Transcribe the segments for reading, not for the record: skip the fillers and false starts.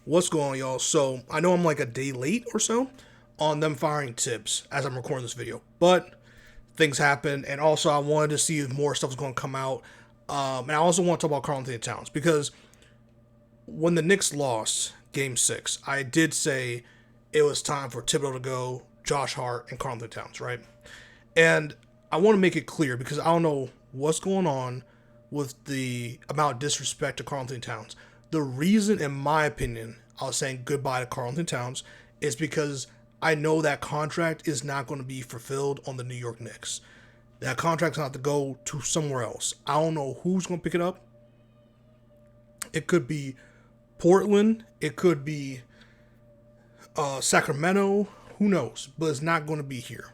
What's going on, y'all? So, I know I'm like a day late or so on them firing Thibs as I'm recording this video, but things happen, and also I wanted to see if more stuff is going to come out. And I also want to talk about Karl Anthony Towns because when the Knicks lost Game 6, I did say it was time for Thibodeau to go, Josh Hart, and Karl Anthony Towns, right? And I want to make it clear because I don't know what's going on with the amount of disrespect to Karl Anthony Towns. The reason, in my opinion, I was saying goodbye to Karl Anthony Towns is because I know that contract is not going to be fulfilled on the New York Knicks. That contract's going to have to go to somewhere else. I don't know who's going to pick it up. It could be Portland. It could be Sacramento. Who knows? But it's not going to be here.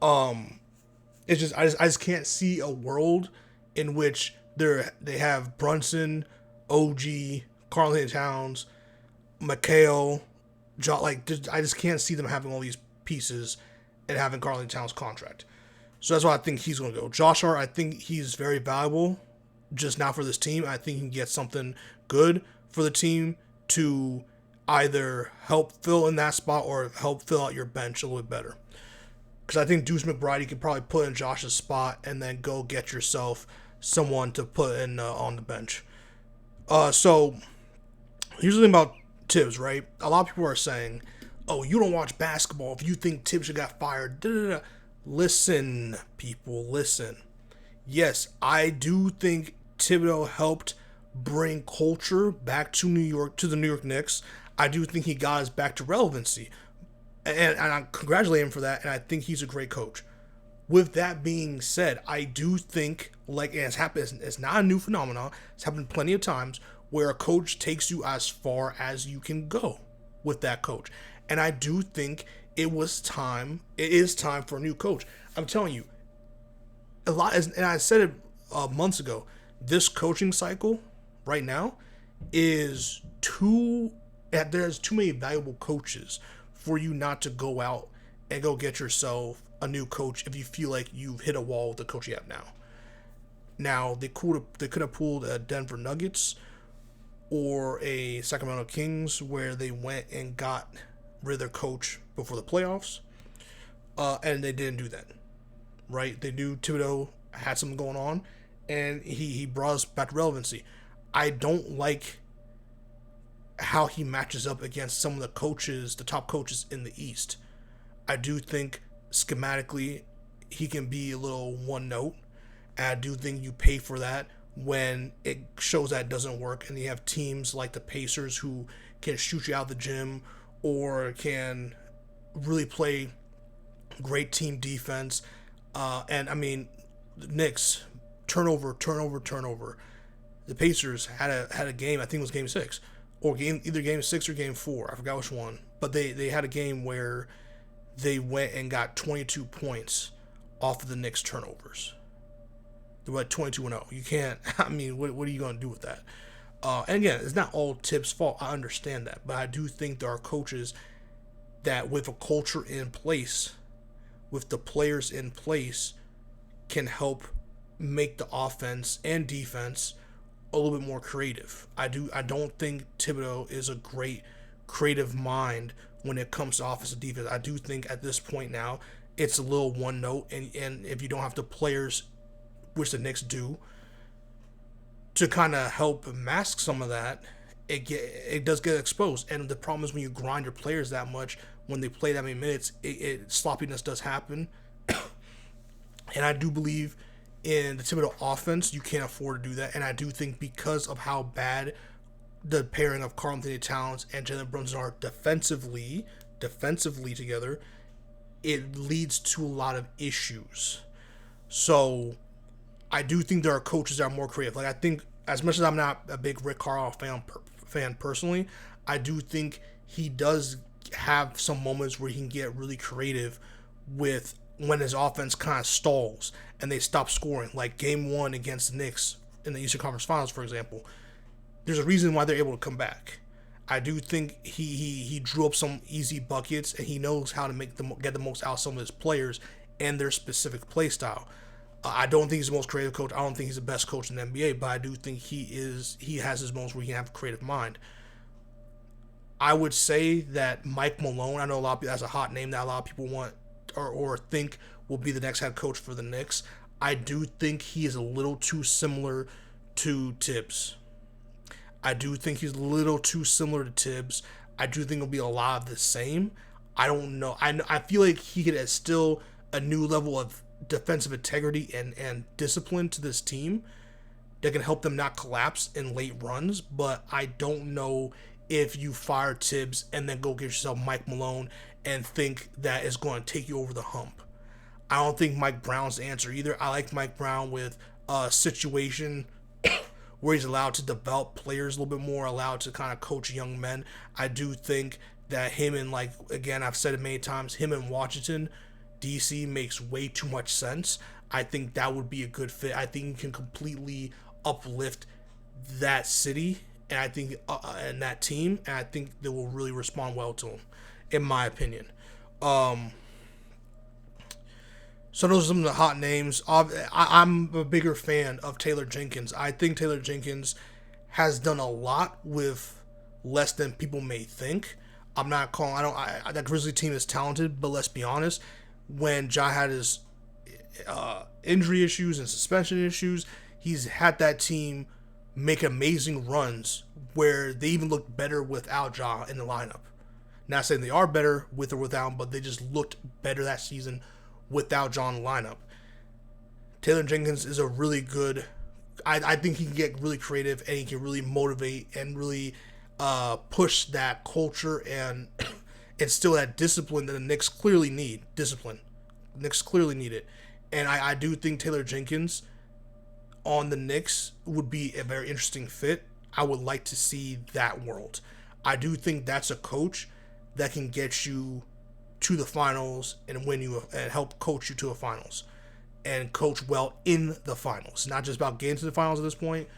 It's just I just can't see a world in which they have Brunson, OG, Karl Anthony Towns, McHale, I just can't see them having all these pieces and having Karl Anthony Towns contract. So that's why I think he's going to go. Josh Hart, I think he's very valuable, just not for this team. I think he can get something good for the team to either help fill in that spot or help fill out your bench a little bit better. Because I think Deuce McBride, you could probably put in Josh's spot and then go get yourself someone to put in on the bench. So here's the thing about Thibs, right? A lot of people are saying, "Oh, you don't watch basketball if you think Thibs should got fired." Da, da, da. Listen, people, listen. Yes, I do think Thibodeau helped bring culture back to New York, to the New York Knicks. I do think he got us back to relevancy, and I congratulate him for that. And I think he's a great coach. With that being said, I do think, like, and it's happened, it's not a new phenomenon. It's happened plenty of times where a coach takes you as far as you can go with that coach. And I do think it is time for a new coach. I'm telling you, a lot, and I said it months ago, this coaching cycle right now is there's too many valuable coaches for you not to go out and go get yourself a new coach if you feel like you've hit a wall with the coach you have now. Now, they could have pulled a Denver Nuggets or a Sacramento Kings where they went and got rid of their coach before the playoffs, and they didn't do that, right? They knew Thibodeau had something going on, and he brought us back to relevancy. I don't like how he matches up against some of the top coaches in the East. I do think schematically he can be a little one note, and I do think you pay for that when it shows that it doesn't work, and you have teams like the Pacers who can shoot you out of the gym or can really play great team defense. And I mean, the Knicks, turnover. The Pacers had a game, I think it was game 6, or either game 6 or game 4. I forgot which one. But they had a game where they went and got 22 points off of the Knicks turnovers. They were at 22-0. You can't, I mean, what are you going to do with that? And again, it's not all Thibs' fault. I understand that. But I do think there are coaches that, with a culture in place, with the players in place, can help make the offense and defense a little bit more creative. I don't think Thibodeau is a great creative mind when it comes to offensive defense. I do think at this point now it's a little one note, and if you don't have the players, which the Knicks do, to kind of help mask some of that, it does get exposed. And the problem is when you grind your players that much, when they play that many minutes, sloppiness does happen. And I do believe in the Thibodeau offense, you can't afford to do that. And I do think because of how bad the pairing of Karl Anthony Towns and Jalen Brunson are defensively together, it leads to a lot of issues. So I do think there are coaches that are more creative. Like, I think, as much as I'm not a big Rick Carlisle fan personally, I do think he does have some moments where he can get really creative with when his offense kind of stalls and they stop scoring. Like game 1 against the Knicks in the Eastern Conference Finals, for example. There's a reason why they're able to come back. I do think he drew up some easy buckets, and he knows how to get the most out of some of his players and their specific play style. I don't think he's the most creative coach. I don't think he's the best coach in the NBA, but I do think he has his moments where he can have a creative mind. I would say that Mike Malone, I know a lot of people, that's a hot name that a lot of people want or think will be the next head coach for the Knicks. I do think he is a little too similar to Thibs. I do think he's a little too similar to Thibs. I do think it'll be a lot of the same. I don't know. I feel like he could add still a new level of defensive integrity and discipline to this team that can help them not collapse in late runs. But I don't know if you fire Thibs and then go get yourself Mike Malone and think that is going to take you over the hump. I don't think Mike Brown's the answer either. I like Mike Brown with a situation where he's allowed to develop players a little bit more, allowed to kind of coach young men. I do think that him and, like, again, I've said it many times, him in Washington, D.C. makes way too much sense. I think that would be a good fit. I think he can completely uplift that city and I think and that team, and I think they will really respond well to him, in my opinion. So those are some of the hot names. I'm a bigger fan of Taylor Jenkins. I think Taylor Jenkins has done a lot with less than people may think. I'm not calling. That Grizzly team is talented, but let's be honest. When Ja had his injury issues and suspension issues, he's had that team make amazing runs where they even looked better without Ja in the lineup. Not saying they are better with or without him, but they just looked better that season without Ja in the lineup. Taylor Jenkins is a really good. I think he can get really creative and he can really motivate and really push that culture and instill that discipline that the Knicks clearly need. Discipline. The Knicks clearly need it. And I do think Taylor Jenkins on the Knicks would be a very interesting fit. I would like to see that world. I do think that's a coach that can get you to the finals and win you and help coach you to the finals and coach well in the finals. Not just about getting to the finals at this point.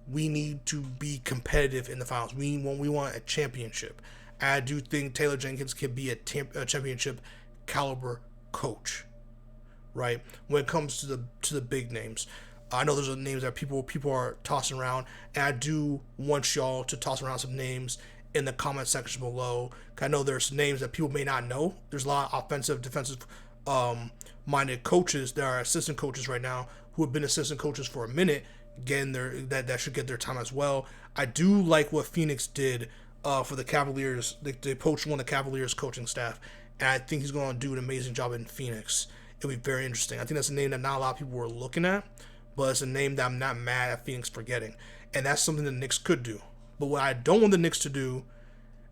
We need to be competitive in the finals. We want a championship. And I do think Taylor Jenkins can be a championship caliber coach, right? When it comes to the big names, I know those are names that people are tossing around, and I do want y'all to toss around some names in the comment section below. I know there's names that people may not know. There's a lot of offensive, defensive minded coaches that are assistant coaches right now who have been assistant coaches for a minute. Again, that should get their time as well. I do like what Phoenix did for the Cavaliers. They poached one of the Cavaliers coaching staff, and I think he's going to do an amazing job in Phoenix. It'll be very interesting. I think that's a name that not a lot of people were looking at, but it's a name that I'm not mad at Phoenix for getting, and that's something the Knicks could do. But what I don't want the Knicks to do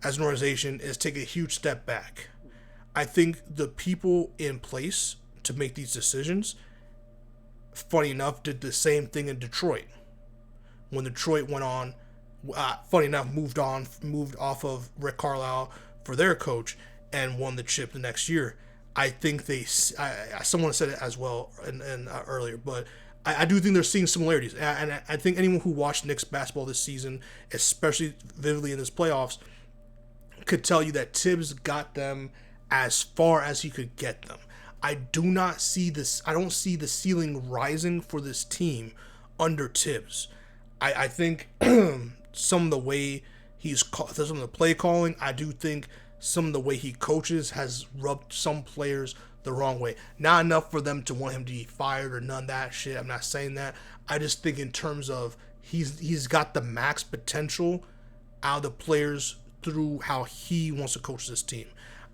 as an organization is take a huge step back. I think the people in place to make these decisions, funny enough, did the same thing in Detroit. When Detroit went on, funny enough, moved off of Rick Carlisle for their coach and won the chip the next year. I think someone said it as well earlier, but I do think they're seeing similarities. And I think anyone who watched Knicks basketball this season, especially vividly in this playoffs, could tell you that Thibs got them as far as he could get them. I don't see the ceiling rising for this team under Thibs. I think some of the way some of the play calling, I do think some of the way he coaches has rubbed some players the wrong way. Not enough for them to want him to be fired or none of that shit. I'm not saying that. I just think in terms of he's got the max potential out of the players through how he wants to coach this team.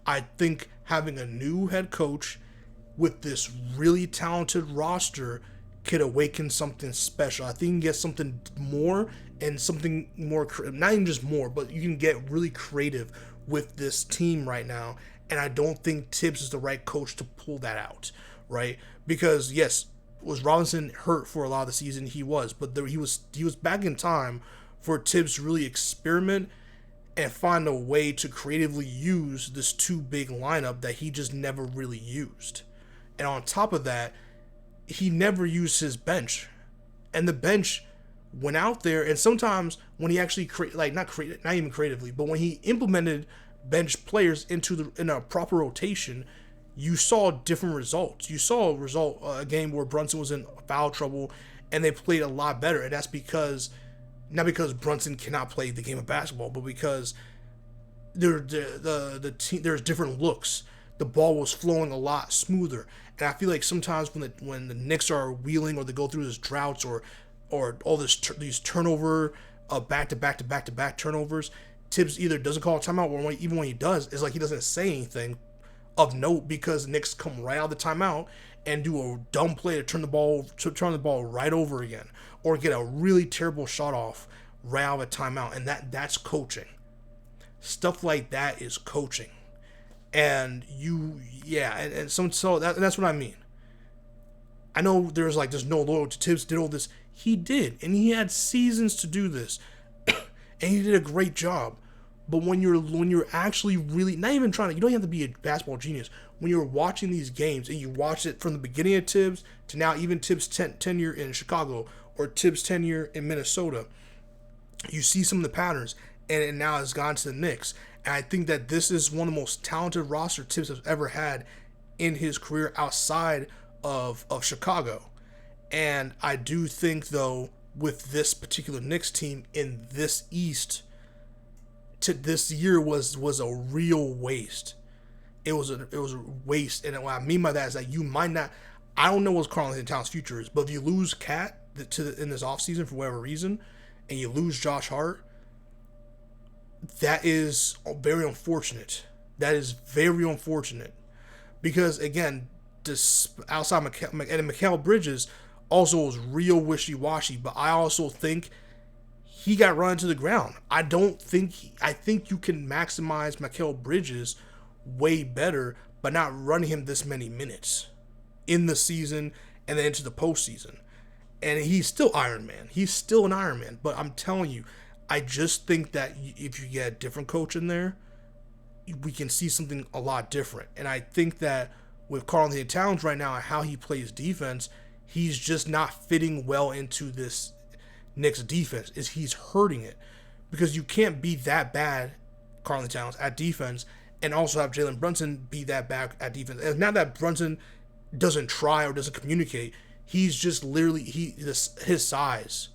I think having a new head coach with this really talented roster could awaken something special. I think you can get something more and something more, not even just more, but you can get really creative with this team right now. And I don't think Thibs is the right coach to pull that out, right? Because yes, was Robinson hurt for a lot of the season? He was, but he was back in time for Thibs to really experiment and find a way to creatively use this too big lineup that he just never really used. And on top of that, he never used his bench. And the bench went out there, and sometimes when he actually not even creatively, but when he implemented bench players in a proper rotation, you saw different results. You saw a game where Brunson was in foul trouble and they played a lot better. And that's because, not because Brunson cannot play the game of basketball, but because the team, there's different looks. The ball was flowing a lot smoother, and I feel like sometimes when the Knicks are wheeling or they go through this droughts or all these turnover back to back to back to back turnovers, Thibs either doesn't call a timeout or even when he does, it's like he doesn't say anything of note because the Knicks come right out of the timeout and do a dumb play to turn the ball right over again, or get a really terrible shot off right out of a timeout, and that's coaching. Stuff like that is coaching, and that's what I mean. I know there's no loyalty to Thibs did all this. He did, and he had seasons to do this, and he did a great job. But when you're actually really not even trying to, you don't have to be a basketball genius. When you're watching these games and you watch it from the beginning of Thibs to now, even Thibs' tenure in Chicago or Thibs' tenure in Minnesota, you see some of the patterns, and it now has gone to the Knicks. And I think that this is one of the most talented roster Thibs has ever had in his career outside of Chicago. And I do think, though, with this particular Knicks team in this East, this year was a real waste. It was a waste, and what I mean by that is that you might not. I don't know what Karl-Anthony Towns' future is, but if you lose Cat in this offseason for whatever reason, and you lose Josh Hart, that is very unfortunate. That is very unfortunate because again, outside Mikal Bridges also was real wishy-washy, but I also think he got run to the ground. I think you can maximize Mikal Bridges way better by not running him this many minutes in the season and then into the postseason. And he's still Iron Man. He's still an Iron Man. But I'm telling you, I just think that if you get a different coach in there, we can see something a lot different. And I think that with Karl-Anthony Towns right now and how he plays defense, he's just not fitting well into this Knicks defense. He's hurting it because you can't be that bad, Karl-Anthony Towns, at defense and also have Jalen Brunson be that bad at defense. And it's not that Brunson doesn't try or doesn't communicate. He's just literally his size.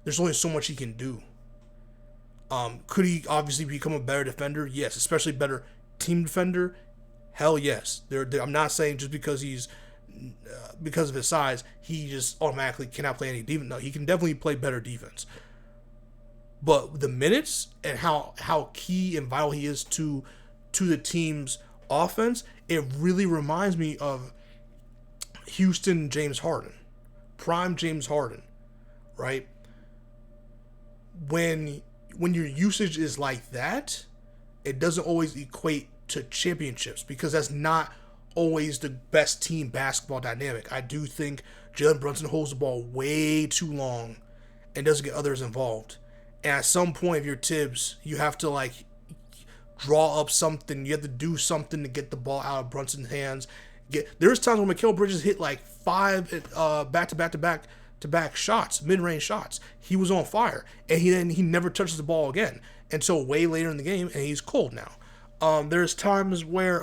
There's only so much he can do. Could he obviously become a better defender? Yes, especially better team defender. Hell yes. I'm not saying just because because of his size, he just automatically cannot play any defense. No, he can definitely play better defense. But the minutes and how key and vital he is to the team's offense, it really reminds me of Houston James Harden, prime James Harden, right? When your usage is like that, it doesn't always equate to championships because that's not always the best team basketball dynamic. I do think Jalen Brunson holds the ball way too long and doesn't get others involved. And at some point, if you're Thibs, you have to draw up something. You have to do something to get the ball out of Brunson's hands. There's times when Mikal Bridges hit 5 back-to-back shots, mid-range shots. He was on fire, and he never touches the ball again until way later in the game, and he's cold now. There's times where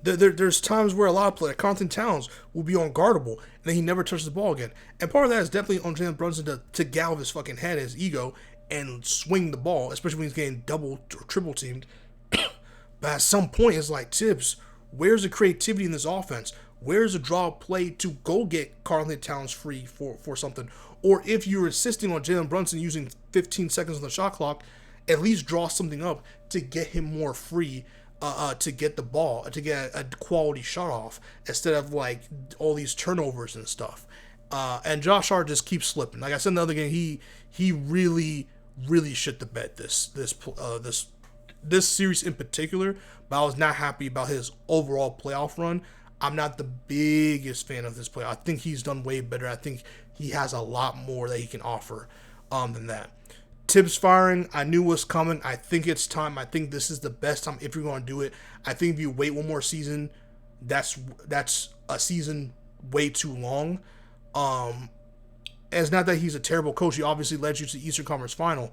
there's times where a lot of players, Karl-Anthony Towns, will be unguardable, and then he never touches the ball again. And part of that is definitely on Jalen Brunson to get out of his fucking head, his ego, and swing the ball, especially when he's getting double or triple teamed. But at some point, it's like, Thibs, where's the creativity in this offense? Where's the draw play to go get Karl-Anthony Towns free for something? Or if you're insisting on Jalen Brunson using 15 seconds on the shot clock, at least draw something up to get him more free to get the ball, to get a quality shot off, instead of all these turnovers and stuff. And Josh Hart just keeps slipping. Like I said in the other game, he really shit the bed this series in particular. But I was not happy about his overall playoff run. I'm not the biggest fan of this player. I think he's done way better. I think he has a lot more that he can offer than that. Thibs firing, I knew was coming. I think it's time. I think this is the best time if you're going to do it. I think if you wait one more season, that's a season way too long. And it's not that he's a terrible coach. He obviously led you to the Eastern Conference Final.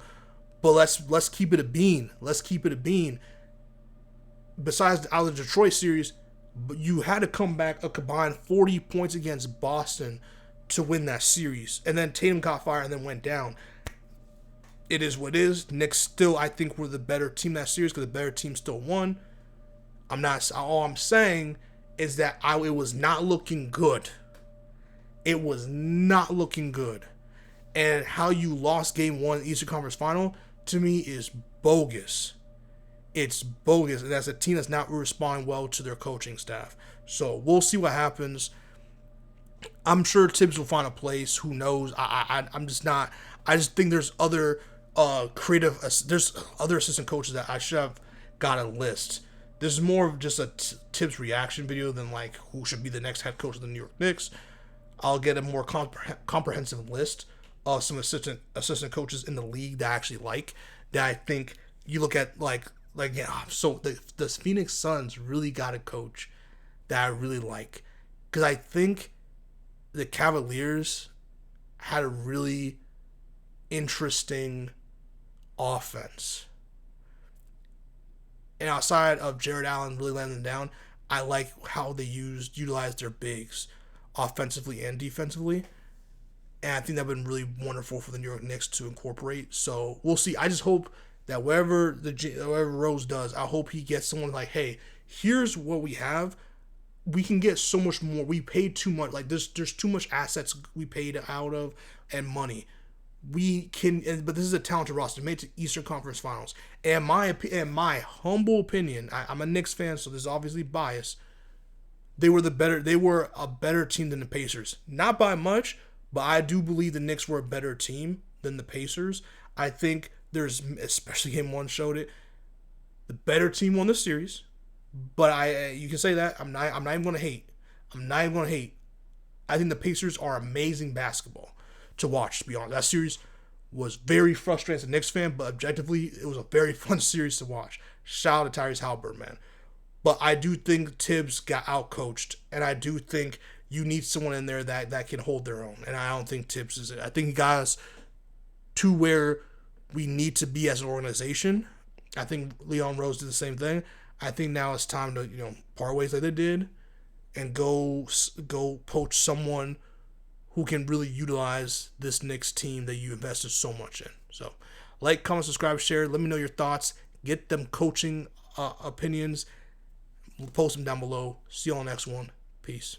But let's keep it a bean. Let's keep it a bean. Besides out of the Detroit series, you had to come back a combined 40 points against Boston to win that series. And then Tatum caught fire and then went down. it is what it is. Knicks still, I think, were the better team that series because the better team still won. I'm not. All I'm saying is that it was not looking good. It was not looking good, and how you lost Game 1 Eastern Conference Final to me is bogus. It's bogus, and that's a team that's not responding well to their coaching staff. So we'll see what happens. I'm sure Thibs will find a place. Who knows? I'm just not. I just think there's other creative. There's other assistant coaches that I should have got a list. This is more of just a Thibs reaction video than like who should be the next head coach of the New York Knicks. I'll get a more comprehensive list of some assistant coaches in the league that I actually like. That I think you look at yeah. So the Phoenix Suns really got a coach that I really like because I think the Cavaliers had a really interesting offense. And outside of Jared Allen really letting them down, I like how they utilized their bigs offensively and defensively. And I think that's been really wonderful for the New York Knicks to incorporate. So we'll see. I just hope that whatever Rose does, I hope he gets someone like, hey, here's what we have. We can get so much more. We paid too much. Like there's too much assets we paid out of and money. We can, but this is a talented roster made to Eastern Conference Finals. And my humble opinion, I'm a Knicks fan, so this is obviously biased. They were a better team than the Pacers. Not by much, but I do believe the Knicks were a better team than the Pacers. I think especially Game 1 showed it. The better team won the series. But you can say that. I'm not even going to hate. I think the Pacers are amazing basketball to watch, to be honest. That series was very frustrating as a Knicks fan, but objectively, it was a very fun series to watch. Shout out to Tyrese Halliburton, man. But I do think Thibs got outcoached, and I do think you need someone in there that can hold their own. And I don't think Thibs is it. I think he got us to where we need to be as an organization. I think Leon Rose did the same thing. I think now it's time to part ways like they did, and go poach someone who can really utilize this Knicks team that you invested so much in. So, like, comment, subscribe, share. Let me know your thoughts. Get them coaching opinions. Post them down below. See you on the next one. Peace.